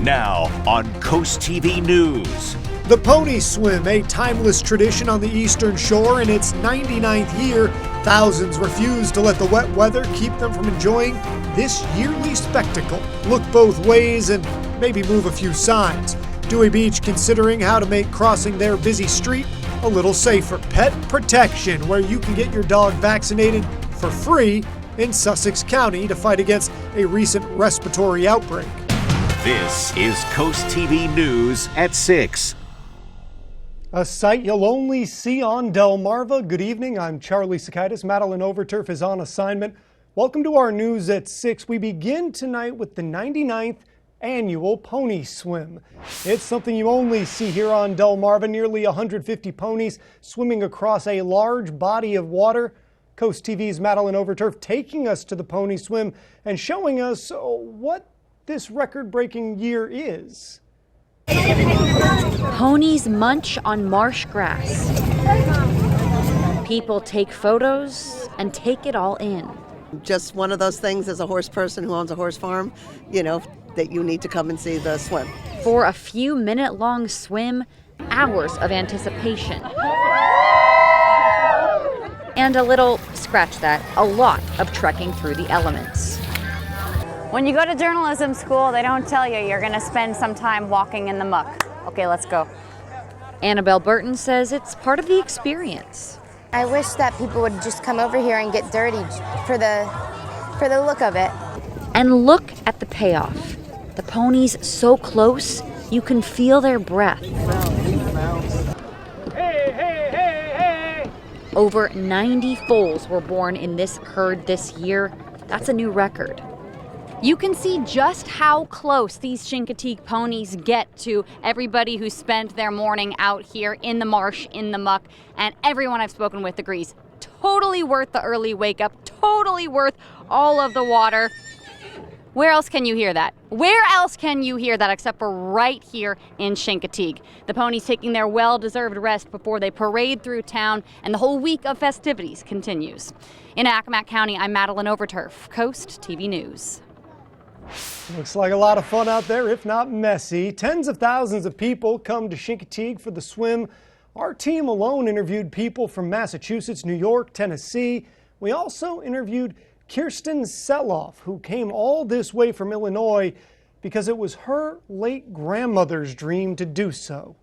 Now on CoastTV News. The pony swim, a timeless tradition on the Eastern Shore in its 99th year. Thousands refuse to let the wet weather keep them from enjoying this yearly spectacle. Look both ways and maybe move a few signs. Dewey Beach considering how to make crossing their busy street a little safer. Pet protection, where you can get your dog vaccinated for free in Sussex County to fight against a recent respiratory outbreak. This is CoastTV News at 6. A sight you'll only see on Delmarva. Good evening, I'm Charlie Sakaitis. Madeline Overturf is on assignment. Welcome to our News at 6. We begin tonight with the 99th annual pony swim. It's something you only see here on Delmarva. Nearly 150 ponies swimming across a large body of water. Coast TV's Madeline Overturf taking us to the pony swim and showing us what this record-breaking year is. Ponies munch on marsh grass. People take photos and take it all in. Just one of those things as a horse person who owns a horse farm, that you need to come and see the swim. For a few minute-long swim, hours of anticipation. And a little, scratch that, a lot of trekking through the elements. When you go to journalism school, they don't tell you you're going to spend some time walking in the muck. Okay, let's go. Annabelle Burton says it's part of the experience. I wish that people would just come over here and get dirty for the look of it. And look at the payoff. The ponies so close, you can feel their breath. Over 90 foals were born in this herd this year. That's a new record. You can see just how close these Chincoteague ponies get to everybody who spent their morning out here in the marsh, in the muck, and everyone I've spoken with agrees. Totally worth the early wake up, totally worth all of the water. Where else can you hear that? Where else can you hear that except for right here in Chincoteague? The ponies taking their well-deserved rest before they parade through town, and the whole week of festivities continues. In Accomack County, I'm Madeline Overturf, Coast TV News. Looks like a lot of fun out there, if not messy. Tens of thousands of people come to Chincoteague for the swim. Our team alone interviewed people from Massachusetts, New York, Tennessee. We also interviewed Kirsten Seloff, who came all this way from Illinois because it was her late grandmother's dream to do so.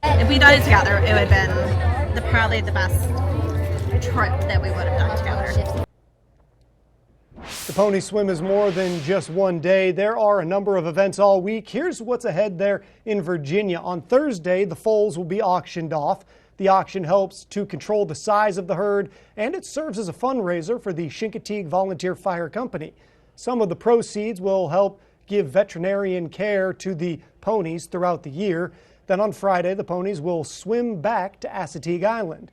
If we'd done it together, it would have been probably the best trip that we would have done together. The pony swim is more than just one day. There are a number of events all week. Here's what's ahead there in Virginia. On Thursday, the foals will be auctioned off. The auction helps to control the size of the herd, and it serves as a fundraiser for the Chincoteague Volunteer Fire Company. Some of the proceeds will help give veterinarian care to the ponies throughout the year. Then on Friday, the ponies will swim back to Assateague Island.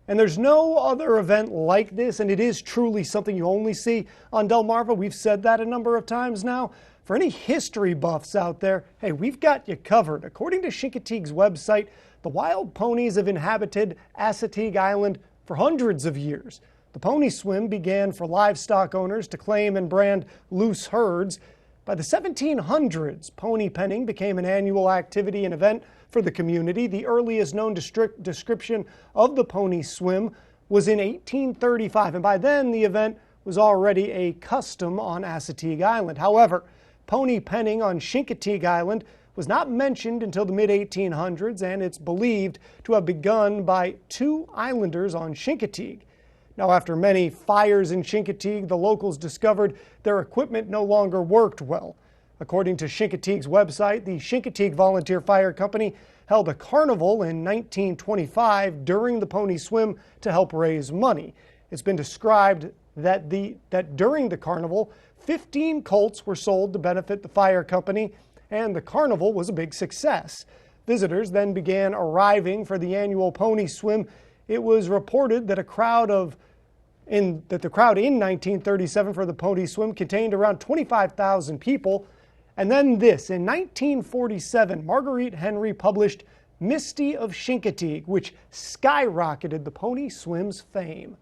And there's no other event like this, and it is truly something you only see on Delmarva. We've said that a number of times now. For any history buffs out there, hey, we've got you covered. According to Chincoteague's website, the wild ponies have inhabited Assateague Island for hundreds of years. The pony swim began for livestock owners to claim and brand loose herds. By the 1700s, pony penning became an annual activity and event for the community. The earliest known description of the pony swim was in 1835, and by then the event was already a custom on Assateague Island. However, pony penning on Chincoteague Island was not mentioned until the mid-1800s, and it's believed to have begun by two islanders on Chincoteague. Now, after many fires in Chincoteague, the locals discovered their equipment no longer worked well. According to Chincoteague's website, the Chincoteague Volunteer Fire Company held a carnival in 1925 during the pony swim to help raise money. It's been described that during the carnival, 15 colts were sold to benefit the fire company, and the carnival was a big success. Visitors then began arriving for the annual pony swim. It was reported that the crowd in 1937 for the pony swim contained around 25,000 people. And then this, in 1947, Marguerite Henry published Misty of Chincoteague, which skyrocketed the pony swim's fame.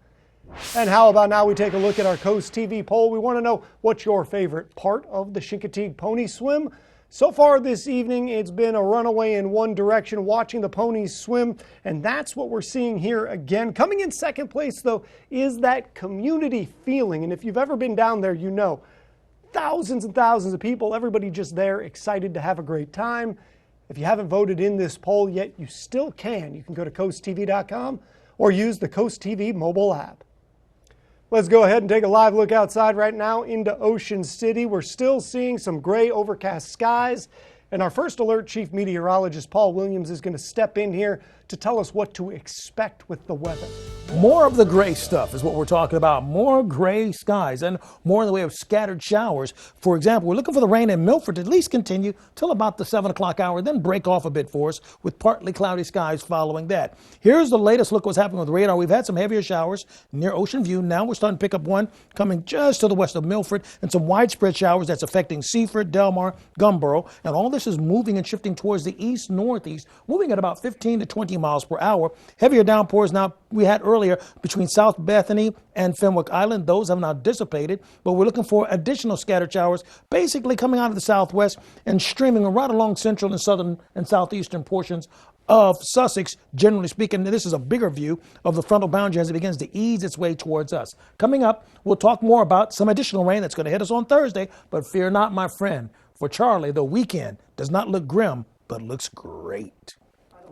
And how about now we take a look at our Coast TV poll. We want to know what's your favorite part of the Chincoteague pony swim. So far this evening, it's been a runaway in one direction, watching the ponies swim, and that's what we're seeing here again. Coming in second place, though, is that community feeling, and if you've ever been down there, you know, thousands and thousands of people, everybody just there excited to have a great time. If you haven't voted in this poll yet, you still can. You can go to CoastTV.com or use the Coast TV mobile app. Let's go ahead and take a live look outside right now into Ocean City. We're still seeing some gray overcast skies. And our first alert chief meteorologist, Paul Williams, is going to step in here to tell us what to expect with the weather. More of the gray stuff is what we're talking about. More gray skies and more in the way of scattered showers. For example, we're looking for the rain in Milford to at least continue till about the 7 o'clock hour, then break off a bit for us with partly cloudy skies following that. Here's the latest look what's happening with radar. We've had some heavier showers near Ocean View. Now we're starting to pick up one coming just to the west of Milford and some widespread showers that's affecting Seaford, Delmar, Gumboro. And all this is moving and shifting towards the east-northeast, moving at about 15 to 20 miles per hour. Heavier downpours now we had earlier between South Bethany and Fenwick Island. Those have now dissipated, but we're looking for additional scattered showers basically coming out of the southwest and streaming right along central and southern and southeastern portions of Sussex. Generally speaking, this is a bigger view of the frontal boundary as it begins to ease its way towards us. Coming up, we'll talk more about some additional rain that's going to hit us on Thursday, but fear not, my friend. For Charlie, the weekend does not look grim, but looks great.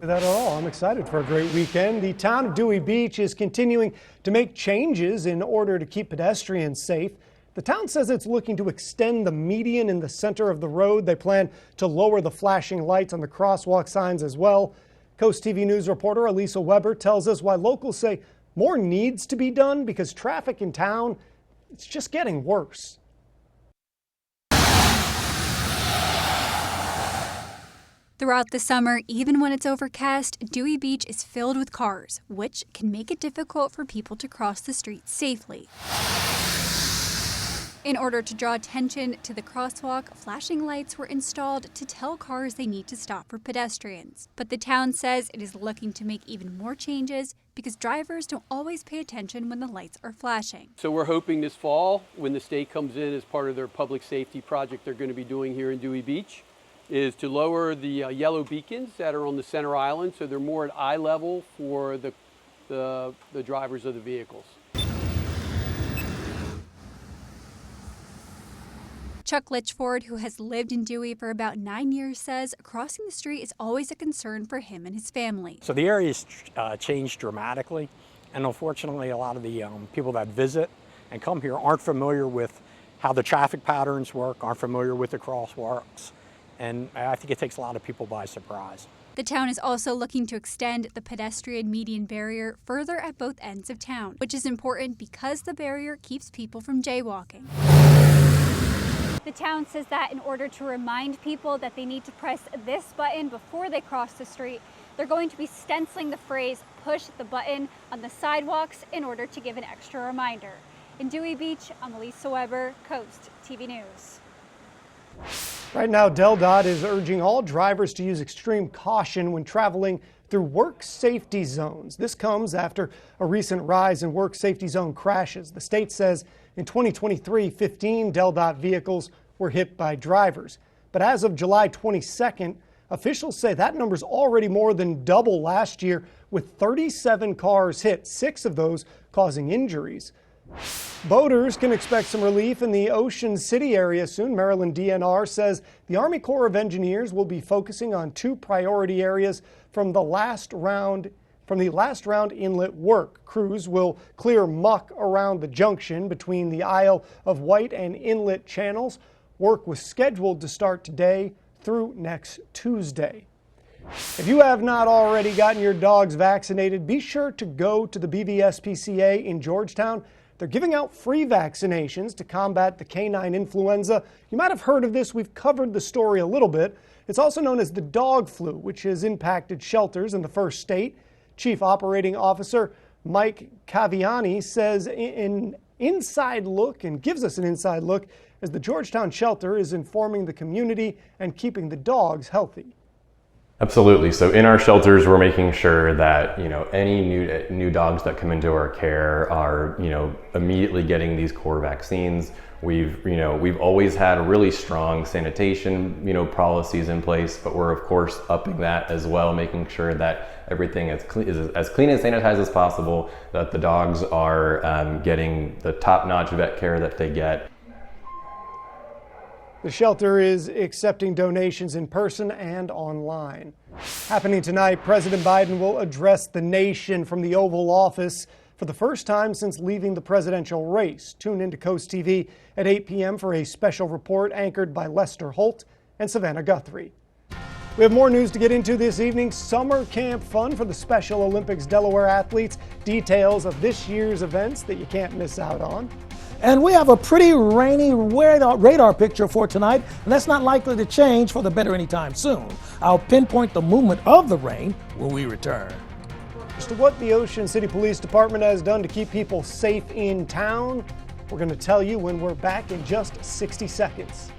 That at all. I'm excited for a great weekend. The town of Dewey Beach is continuing to make changes in order to keep pedestrians safe. The town says it's looking to extend the median in the center of the road. They plan to lower the flashing lights on the crosswalk signs as well. Coast TV News reporter Elisa Weber tells us why locals say more needs to be done because traffic in town, it's just getting worse. Throughout the summer, even when it's overcast, Dewey Beach is filled with cars, which can make it difficult for people to cross the street safely. In order to draw attention to the crosswalk, flashing lights were installed to tell cars they need to stop for pedestrians. But the town says it is looking to make even more changes because drivers don't always pay attention when the lights are flashing. So we're hoping this fall, when the state comes in as part of their public safety project they're going to be doing here in Dewey Beach, is to lower the yellow beacons that are on the center island so they're more at eye level for the drivers of the vehicles. Chuck Litchford, who has lived in Dewey for about 9 years, says crossing the street is always a concern for him and his family. So the area's changed dramatically, and unfortunately a lot of the people that visit and come here aren't familiar with how the traffic patterns work, aren't familiar with the crosswalks. And I think it takes a lot of people by surprise. The town is also looking to extend the pedestrian median barrier further at both ends of town, which is important because the barrier keeps people from jaywalking. The town says that in order to remind people that they need to press this button before they cross the street, they're going to be stenciling the phrase, "push the button," on the sidewalks in order to give an extra reminder. In Dewey Beach, I'm Elisa Weber, Coast TV News. Right now, DelDOT is urging all drivers to use extreme caution when traveling through work safety zones. This comes after a recent rise in work safety zone crashes. The state says in 2023, 15 DelDOT vehicles were hit by drivers. But as of July 22nd, officials say that number's already more than double last year, with 37 cars hit, 6 of those causing injuries. Boaters can expect some relief in the Ocean City area soon. Maryland DNR says the Army Corps of Engineers will be focusing on 2 priority areas from the last round inlet work. Crews will clear muck around the junction between the Isle of Wight and inlet channels. Work was scheduled to start today through next Tuesday. If you have not already gotten your dogs vaccinated, be sure to go to the BVSPCA in Georgetown. They're giving out free vaccinations to combat the canine influenza. You might have heard of this. We've covered the story a little bit. It's also known as the dog flu, which has impacted shelters in the first state. Chief Operating Officer Mike Caviani says an inside look and gives us an inside look as the Georgetown shelter is informing the community and keeping the dogs healthy. Absolutely. So in our shelters, we're making sure that, any new dogs that come into our care are, immediately getting these core vaccines. We've always had really strong sanitation, policies in place, but we're of course upping that as well, making sure that everything is as clean and sanitized as possible, that the dogs are getting the top-notch vet care that they get. The shelter is accepting donations in person and online. Happening tonight, President Biden will address the nation from the Oval Office for the first time since leaving the presidential race. Tune into Coast TV at 8 p.m. for a special report anchored by Lester Holt and Savannah Guthrie. We have more news to get into this evening. Summer camp fun for the Special Olympics Delaware athletes. Details of this year's events that you can't miss out on. And we have a pretty rainy radar picture for tonight, and that's not likely to change for the better anytime soon. I'll pinpoint the movement of the rain when we return. As to what the Ocean City Police Department has done to keep people safe in town, we're going to tell you when we're back in just 60 seconds.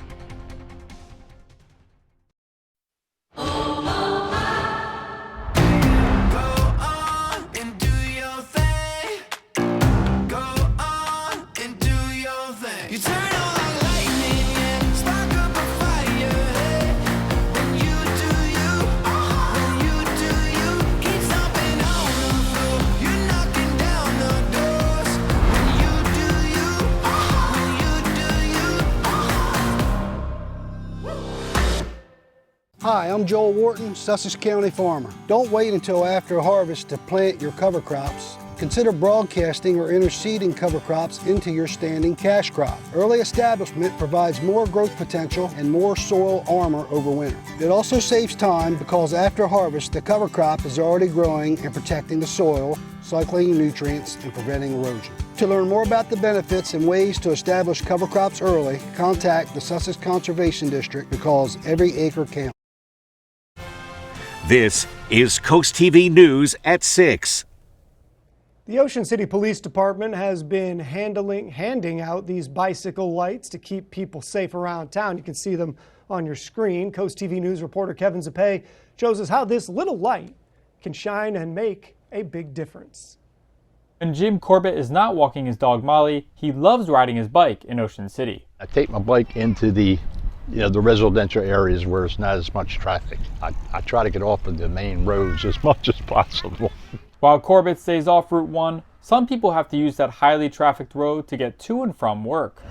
Hi, I'm Joel Wharton, Sussex County farmer. Don't wait until after harvest to plant your cover crops. Consider broadcasting or interseeding cover crops into your standing cash crop. Early establishment provides more growth potential and more soil armor over winter. It also saves time because after harvest, the cover crop is already growing and protecting the soil, cycling nutrients, and preventing erosion. To learn more about the benefits and ways to establish cover crops early, contact the Sussex Conservation District because every acre counts. This is Coast TV News at 6. The Ocean City Police Department has been handing out these bicycle lights to keep people safe around town. You can see them on your screen. Coast TV News reporter Kevin Zappe shows us how this little light can shine and make a big difference. And Jim Corbett is not walking his dog Molly. He loves riding his bike in Ocean City. I take my bike into the residential areas where it's not as much traffic. I try to get off of the main roads as much as possible. While Corbett stays off Route 1, some people have to use that highly trafficked road to get to and from work.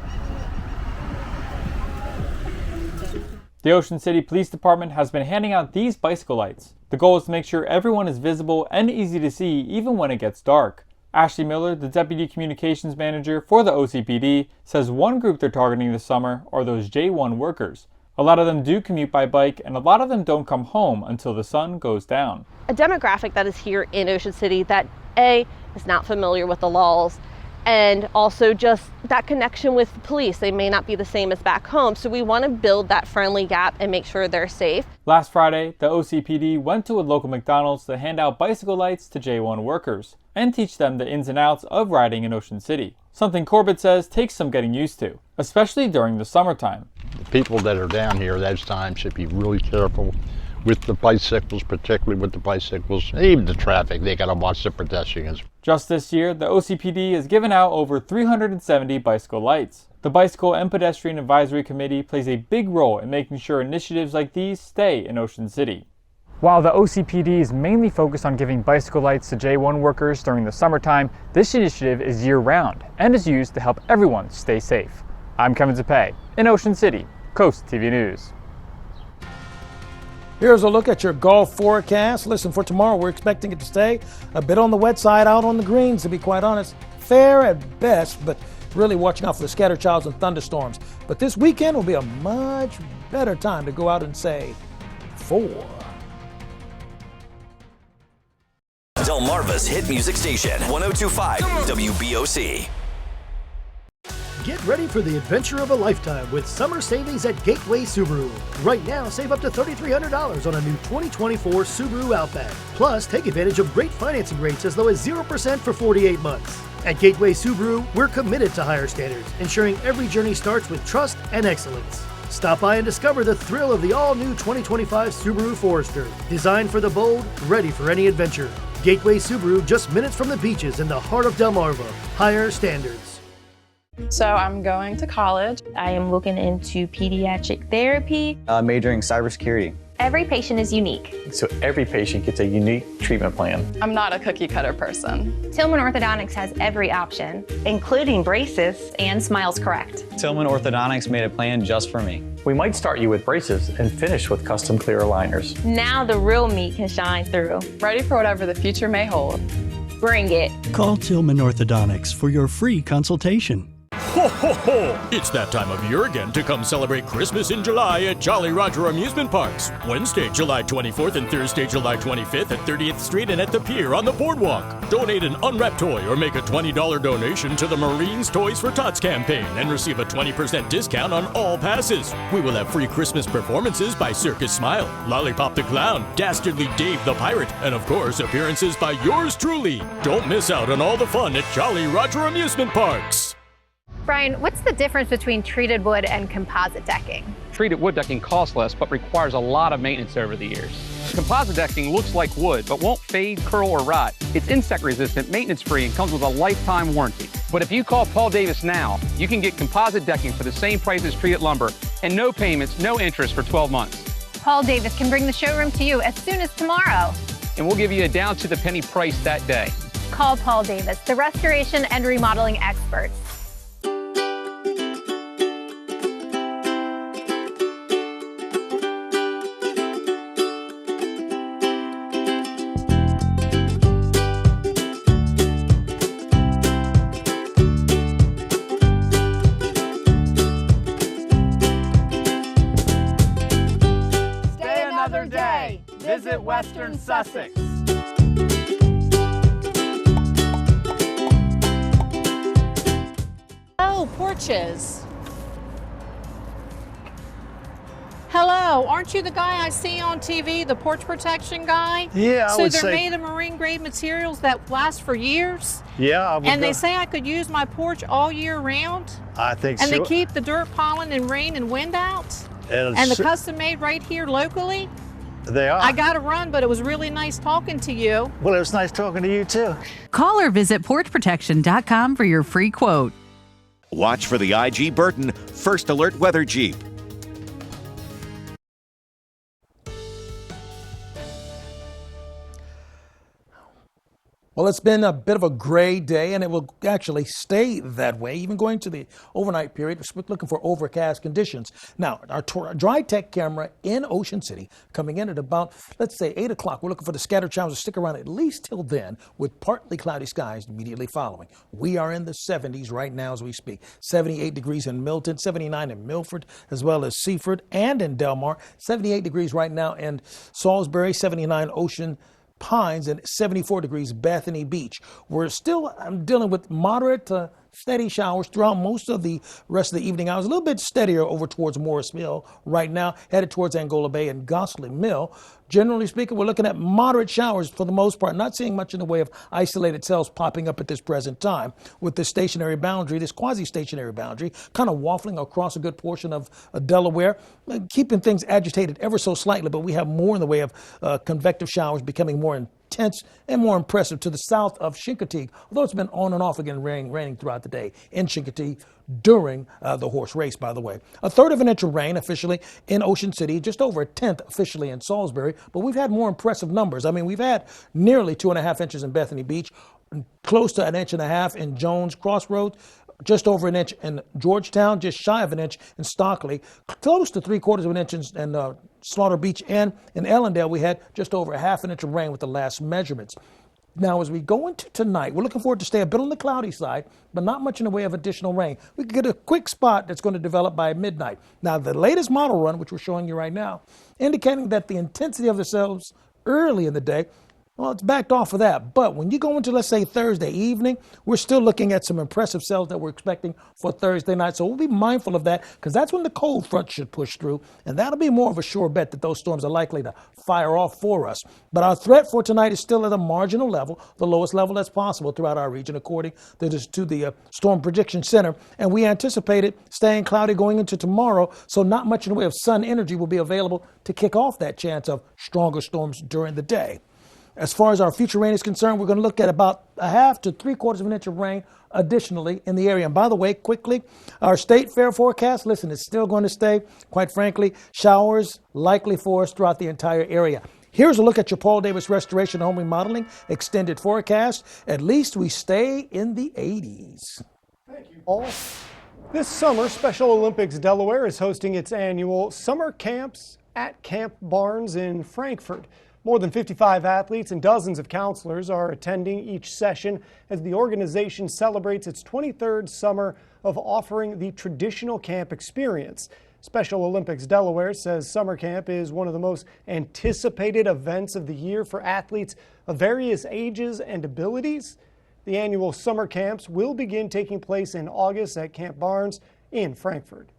The Ocean City Police Department has been handing out these bicycle lights. The goal is to make sure everyone is visible and easy to see even when it gets dark. Ashley Miller, the Deputy Communications Manager for the OCPD, says one group they're targeting this summer are those J1 workers. A lot of them do commute by bike, and a lot of them don't come home until the sun goes down. A demographic that is here in Ocean City that A, is not familiar with the laws, and also just that connection with the police. They may not be the same as back home, so we want to build that friendly gap and make sure they're safe. Last Friday, the OCPD went to a local McDonald's to hand out bicycle lights to J1 workers and teach them the ins and outs of riding in Ocean City. Something Corbett says takes some getting used to, especially during the summertime. The people that are down here those times should be really careful with the bicycles, particularly with the bicycles, and even the traffic. They got to watch the pedestrians. Just this year, the OCPD has given out over 370 bicycle lights. The Bicycle and Pedestrian Advisory Committee plays a big role in making sure initiatives like these stay in Ocean City. While the OCPD is mainly focused on giving bicycle lights to J1 workers during the summertime, this initiative is year-round and is used to help everyone stay safe. I'm Kevin Zappe in Ocean City, Coast TV News. Here's a look at your golf forecast. Listen, for tomorrow, we're expecting it to stay a bit on the wet side, out on the greens, to be quite honest. Fair at best, but really watching out for the scattered showers and thunderstorms. But this weekend will be a much better time to go out and say 4. Delmarva's hit music station, 102.5 WBOC. Get ready for the adventure of a lifetime with summer savings at Gateway Subaru. Right now, save up to $3,300 on a new 2024 Subaru Outback. Plus, take advantage of great financing rates as low as 0% for 48 months. At Gateway Subaru, we're committed to higher standards, ensuring every journey starts with trust and excellence. Stop by and discover the thrill of the all-new 2025 Subaru Forester. Designed for the bold, ready for any adventure. Gateway Subaru, just minutes from the beaches in the heart of Delmarva. Higher standards. So I'm going to college. I am looking into pediatric therapy. Majoring cybersecurity. Every patient is unique. So every patient gets a unique treatment plan. I'm not a cookie cutter person. Tillman Orthodontics has every option, including braces and Smiles Correct. Tillman Orthodontics made a plan just for me. We might start you with braces and finish with custom clear aligners. Now the real me can shine through. Ready for whatever the future may hold. Bring it. Call Tillman Orthodontics for your free consultation. Ho, ho, ho! It's that time of year again to come celebrate Christmas in July at Jolly Roger Amusement Parks. Wednesday, July 24th and Thursday, July 25th at 30th Street and at the pier on the boardwalk. Donate an unwrapped toy or make a $20 donation to the Marines Toys for Tots campaign and receive a 20% discount on all passes. We will have free Christmas performances by Circus Smile, Lollipop the Clown, Dastardly Dave the Pirate, and of course appearances by yours truly. Don't miss out on all the fun at Jolly Roger Amusement Parks. Brian, what's the difference between treated wood and composite decking? Treated wood decking costs less, but requires a lot of maintenance over the years. Composite decking looks like wood, but won't fade, curl, or rot. It's insect resistant, maintenance free, and comes with a lifetime warranty. But if you call Paul Davis now, you can get composite decking for the same price as treated lumber, and no payments, no interest for 12 months. Paul Davis can bring the showroom to you as soon as tomorrow. And we'll give you a down to the penny price that day. Call Paul Davis, the restoration and remodeling experts. Visit Western Sussex. Oh, porches. Hello, aren't you the guy I see on TV, the porch protection guy? Yeah, So they're made of marine grade materials that last for years? Yeah. And they say I could use my porch all year round? I think so. And they keep the dirt, pollen, and rain and wind out? And the custom made right here locally? They are. I got to run, but it was really nice talking to you. Well, it was nice talking to you too. Call or visit porchprotection.com for your free quote. Watch for the IG Burton First Alert Weather Jeep. Well, it's been a bit of a gray day, and it will actually stay that way, even going to the overnight period. We're looking for overcast conditions. Now, our dry tech camera in Ocean City coming in at about, let's say, 8 o'clock. We're looking for the scattered showers to stick around at least till then, with partly cloudy skies immediately following. We are in the 70s right now as we speak. 78 degrees in Milton, 79 in Milford, as well as Seaford and in Delmar. 78 degrees right now in Salisbury, 79 Ocean Pines, and 74 degrees Bethany Beach. We're still dealing with moderate to steady showers throughout most of the rest of the evening hours. A little bit steadier over towards Morris Mill right now, headed towards Angola Bay and Gosling Mill. Generally speaking, we're looking at moderate showers for the most part, not seeing much in the way of isolated cells popping up at this present time, with this stationary boundary, this quasi-stationary boundary, kind of waffling across a good portion of Delaware, keeping things agitated ever so slightly, but we have more in the way of convective showers becoming more intense and more impressive to the south of Chincoteague, although it's been on and off again raining throughout the day in Chincoteague during the horse race, by the way. A third of an inch of rain officially in Ocean City, just over a tenth officially in Salisbury, but we've had more impressive numbers. I mean, we've had nearly 2.5 inches in Bethany Beach, close to 1.5 inches in Jones Crossroads, just over an inch in Georgetown, just shy of an inch in Stockley, close to 3/4 of an inch in Slaughter Beach, and in Ellendale we had just over 1/2 inch of rain with the last measurements. Now, as we go into tonight, we're looking forward to stay a bit on the cloudy side, but not much in the way of additional rain. We could get a quick spot that's going to develop by midnight. Now, the latest model run, which we're showing you right now, indicating that the intensity of the cells early in the day Well, it's backed off of that. But when you go into, let's say, Thursday evening, we're still looking at some impressive sales that we're expecting for Thursday night. So we'll be mindful of that because that's when the cold front should push through. And that'll be more of a sure bet that those storms are likely to fire off for us. But our threat for tonight is still at a marginal level, the lowest level that's possible throughout our region, according to the Storm Prediction Center. And we anticipate it staying cloudy going into tomorrow. So not much in the way of sun energy will be available to kick off that chance of stronger storms during the day. As far as our future rain is concerned, we're going to look at about a half to 3/4 of an inch of rain additionally in the area. And by the way, quickly, our state fair forecast, listen, it's still going to stay, quite frankly, showers likely for us throughout the entire area. Here's a look at your Paul Davis Restoration Home Remodeling extended forecast. At least we stay in the 80s. Thank you, Paul. This summer, Special Olympics Delaware is hosting its annual summer camps at Camp Barnes in Frankfort. More than 55 athletes and dozens of counselors are attending each session as the organization celebrates its 23rd summer of offering the traditional camp experience. Special Olympics Delaware says summer camp is one of the most anticipated events of the year for athletes of various ages and abilities. The annual summer camps will begin taking place in August at Camp Barnes in Frankfort.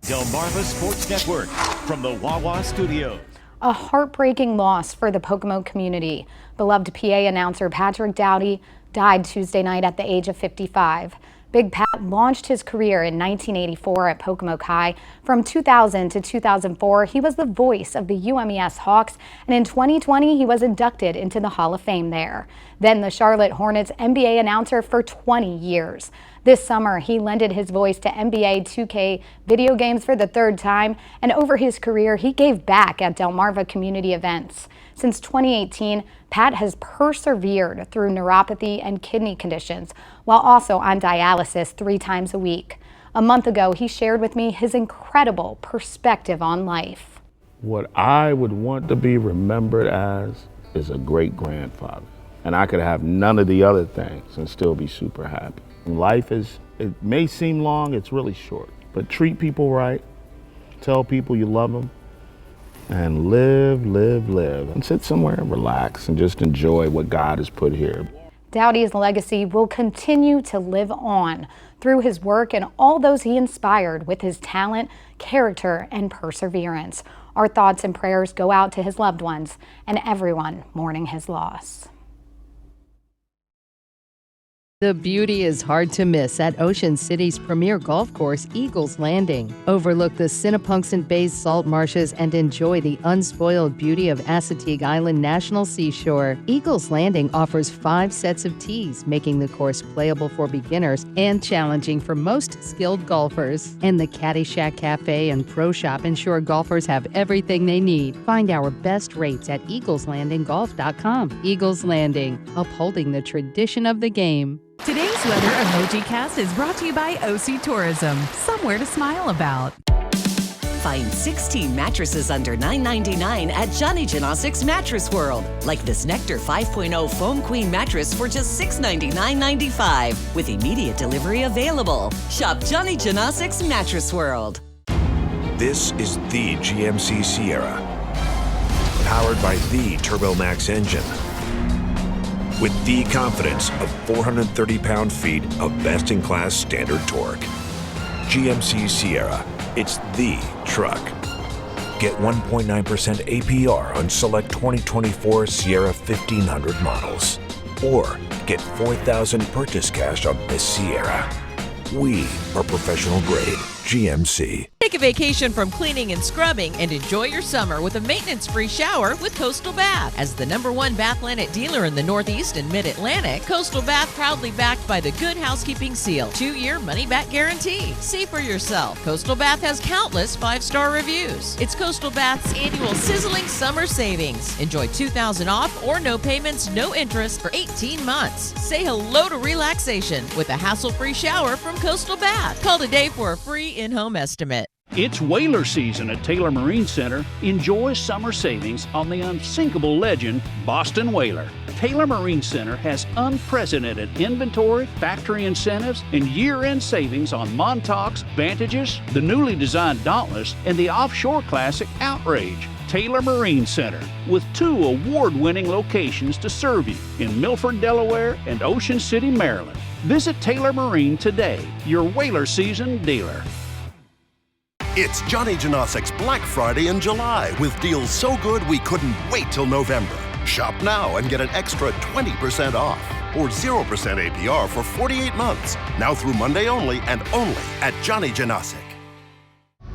Delmarva Sports Network from the Wawa Studios. A heartbreaking loss for the Pocomo community. Beloved PA announcer Patrick Dowdy died Tuesday night at the age of 55. Big Pat launched his career in 1984 at Pocomoke High. From 2000 to 2004, he was the voice of the UMES Hawks, and in 2020, he was inducted into the Hall of Fame there. Then the Charlotte Hornets NBA announcer for 20 years. This summer, he lended his voice to NBA 2K video games for the third time, and over his career, he gave back at Delmarva community events. Since 2018, Pat has persevered through neuropathy and kidney conditions, while also on dialysis 3 times a week. A month ago, he shared with me his incredible perspective on life. What I would want to be remembered as is a great grandfather. And I could have none of the other things and still be super happy. Life is, it may seem long, it's really short. But treat people right, tell people you love them, and live, live, live. And sit somewhere and relax and just enjoy what God has put here. Dowdy's legacy will continue to live on through his work and all those he inspired with his talent, character, and perseverance. Our thoughts and prayers go out to his loved ones and everyone mourning his loss. The beauty is hard to miss at Ocean City's premier golf course, Eagles Landing. Overlook the Sinnapunxent Bay's salt marshes and enjoy the unspoiled beauty of Assateague Island National Seashore. Eagles Landing offers 5 sets of tees, making the course playable for beginners and challenging for most skilled golfers. And the Caddy Shack Cafe and Pro Shop ensure golfers have everything they need. Find our best rates at eagleslandinggolf.com. Eagles Landing, upholding the tradition of the game. Today's Weather Emoji Cast is brought to you by OC Tourism. Somewhere to smile about. Find 16 mattresses under $9.99 at Johnny Gymnastics Mattress World. Like this Nectar 5.0 Foam Queen mattress for just $699.95 with immediate delivery available. Shop Johnny Gymnastics Mattress World. This is the GMC Sierra, powered by the TurboMax engine. With the confidence of 430 pound-feet of best-in-class standard torque. GMC Sierra, it's the truck. Get 1.9% APR on select 2024 Sierra 1500 models. Or get $4,000 purchase cash on this Sierra. We are professional grade GMC. Take a vacation from cleaning and scrubbing and enjoy your summer with a maintenance-free shower with Coastal Bath. As the #1 Bathplanet dealer in the Northeast and Mid-Atlantic, Coastal Bath proudly backed by the Good Housekeeping Seal, 2-year money-back guarantee. See for yourself. Coastal Bath has countless 5-star reviews. It's Coastal Bath's annual sizzling summer savings. Enjoy $2,000 off or no payments, no interest for 18 months. Say hello to relaxation with a hassle-free shower from Coastal Bath. Call today for a free in-home estimate. It's whaler season at Taylor Marine Center. Enjoy summer savings on the unsinkable legend, Boston Whaler. Taylor Marine Center has unprecedented inventory, factory incentives, and year-end savings on Montauk's Vantages, the newly designed Dauntless, and the offshore classic Outrage. Taylor Marine Center, with 2 award-winning locations to serve you in Milford, Delaware and Ocean City, Maryland. Visit Taylor Marine today, your whaler season dealer. It's Johnny Janosik's Black Friday in July with deals so good we couldn't wait till November. Shop now and get an extra 20% off or 0% APR for 48 months. Now through Monday only and only at Johnny Janosic.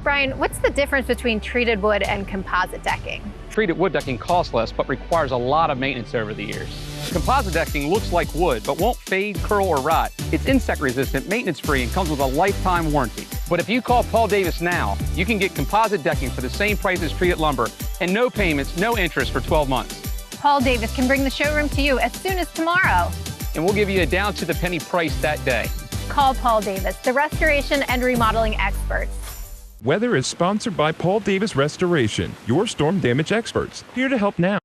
Brian, what's the difference between treated wood and composite decking? Treated wood decking costs less but requires a lot of maintenance over the years. Composite decking looks like wood but won't fade, curl, or rot. It's insect resistant, maintenance free, and comes with a lifetime warranty. But if you call Paul Davis now, you can get composite decking for the same price as treated lumber and no payments, no interest for 12 months. Paul Davis can bring the showroom to you as soon as tomorrow. And we'll give you a down to the penny price that day. Call Paul Davis, the restoration and remodeling experts. Weather is sponsored by Paul Davis Restoration, your storm damage experts, here to help now.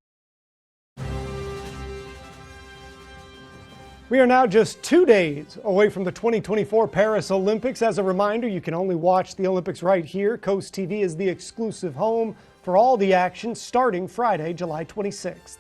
We are now just 2 days away from the 2024 Paris Olympics. As a reminder, you can only watch the Olympics right here. Coast TV is the exclusive home for all the action starting Friday, July 26th.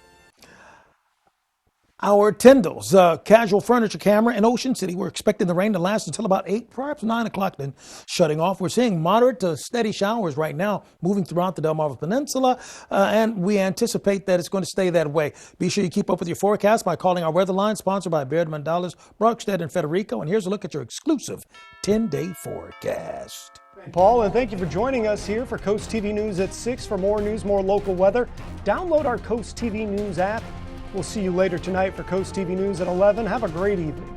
Our Tyndall's casual furniture camera in Ocean City. We're expecting the rain to last until about 8, perhaps 9 o'clock, then shutting off. We're seeing moderate to steady showers right now moving throughout the Delmarva Peninsula, and we anticipate that it's going to stay that way. Be sure you keep up with your forecast by calling our weather line, sponsored by Baird Mandela's, Brockstead, and Federico. And here's a look at your exclusive 10-day forecast. Paul, and thank you for joining us here for Coast TV News at 6. For more news, more local weather, download our Coast TV News app. We'll see you later tonight for Coast TV News at 11. Have a great evening.